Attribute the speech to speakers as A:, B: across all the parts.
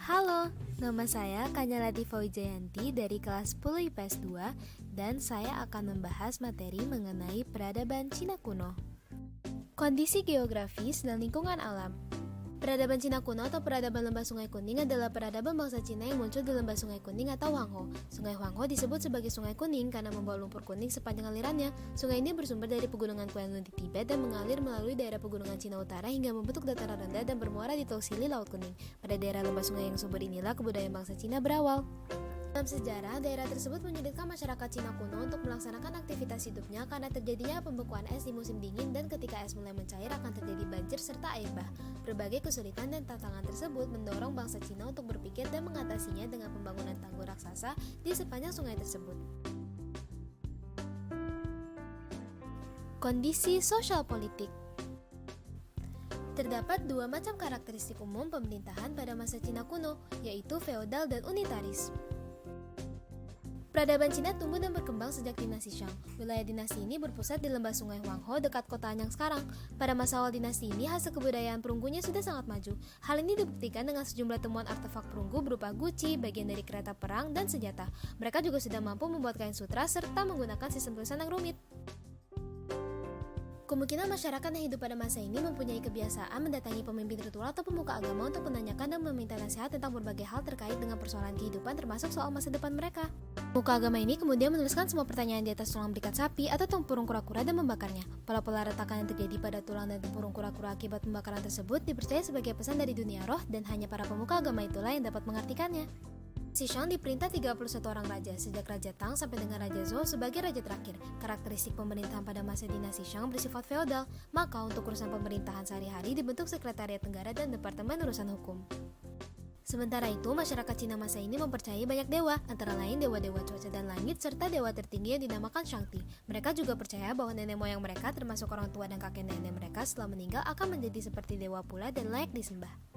A: Halo, nama saya Kanya Latifah Wijayanti dari kelas 10 IPS 2 dan saya akan membahas materi mengenai peradaban Cina kuno. Kondisi geografis dan lingkungan alam. Peradaban Cina kuno atau peradaban Lembah Sungai Kuning adalah peradaban bangsa Cina yang muncul di Lembah Sungai Kuning atau Huanghe. Sungai Huanghe disebut sebagai Sungai Kuning karena membawa lumpur kuning sepanjang alirannya. Sungai ini bersumber dari pegunungan Qianlun di Tibet dan mengalir melalui daerah pegunungan Cina Utara hingga membentuk dataran rendah dan bermuara di Teluk Sili, Laut Kuning. Pada daerah lembah sungai yang subur inilah kebudayaan bangsa Cina berawal. Dalam sejarah, daerah tersebut menyulitkan masyarakat Cina kuno untuk melaksanakan aktivitas hidupnya karena terjadinya pembekuan es di musim dingin dan ketika es mulai mencair akan terjadi banjir serta air bah. Berbagai kesulitan dan tantangan tersebut mendorong bangsa Cina untuk berpikir dan mengatasinya dengan pembangunan tanggul raksasa di sepanjang sungai tersebut. Kondisi sosial politik. Terdapat dua macam karakteristik umum pemerintahan pada masa Cina kuno, yaitu feodal dan unitaris. Peradaban Cina tumbuh dan berkembang sejak dinasti Shang. Wilayah dinasti ini berpusat di lembah sungai Huanghe dekat kota Anyang sekarang. Pada masa awal dinasti ini, hasil kebudayaan perunggunya sudah sangat maju. Hal ini dibuktikan dengan sejumlah temuan artefak perunggu berupa guci, bagian dari kereta perang, dan senjata. Mereka juga sudah mampu membuat kain sutra serta menggunakan sistem tulisan yang rumit. Kemungkinan masyarakat yang hidup pada masa ini mempunyai kebiasaan mendatangi pemimpin ritual atau pemuka agama untuk menanyakan dan meminta nasihat tentang berbagai hal terkait dengan persoalan kehidupan termasuk soal masa depan mereka. Pemuka agama ini kemudian menuliskan semua pertanyaan di atas tulang berikat sapi atau tempurung kura-kura dan membakarnya. Pola-pola retakan yang terjadi pada tulang dan tempurung kura-kura akibat pembakaran tersebut dipercaya sebagai pesan dari dunia roh dan hanya para pemuka agama itulah yang dapat mengartikannya. Si Shang diperintah 31 orang raja, sejak Raja Tang sampai dengan Raja Zhou sebagai raja terakhir. Karakteristik pemerintahan pada masa dinasti Shang bersifat feodal, maka untuk urusan pemerintahan sehari-hari dibentuk Sekretariat Negara dan Departemen Urusan Hukum. Sementara itu, masyarakat Cina masa ini mempercayai banyak dewa, antara lain dewa-dewa cuaca dan langit, serta dewa tertinggi yang dinamakan Shangti. Mereka juga percaya bahwa nenek moyang mereka, termasuk orang tua dan kakek nenek mereka setelah meninggal akan menjadi seperti dewa pula dan layak disembah.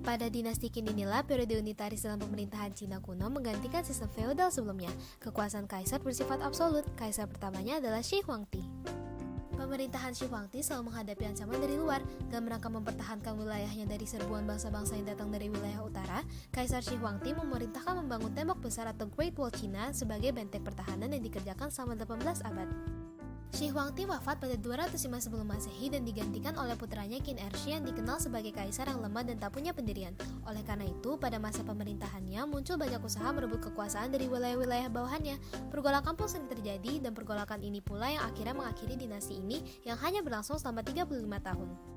A: Pada dinasti Qin inilah periode unitaris dalam pemerintahan Cina kuno menggantikan sistem feodal sebelumnya. Kekuasaan kaisar bersifat absolut. Kaisar pertamanya adalah Shi Huangti. Pemerintahan Shi Huangti selalu menghadapi ancaman dari luar. Dalam rangka mempertahankan wilayahnya dari serbuan bangsa-bangsa yang datang dari wilayah utara, Kaisar Shi Huangti memerintahkan membangun tembok besar atau Great Wall China sebagai benteng pertahanan yang dikerjakan selama 18 abad. Shi Huangti wafat pada 205 sebelum Masehi dan digantikan oleh putranya Qin Ershi yang dikenal sebagai kaisar yang lemah dan tak punya pendirian. Oleh karena itu, pada masa pemerintahannya muncul banyak usaha merebut kekuasaan dari wilayah-wilayah bawahannya. Pergolakan pun sering terjadi dan pergolakan ini pula yang akhirnya mengakhiri dinasti ini yang hanya berlangsung selama 35 tahun.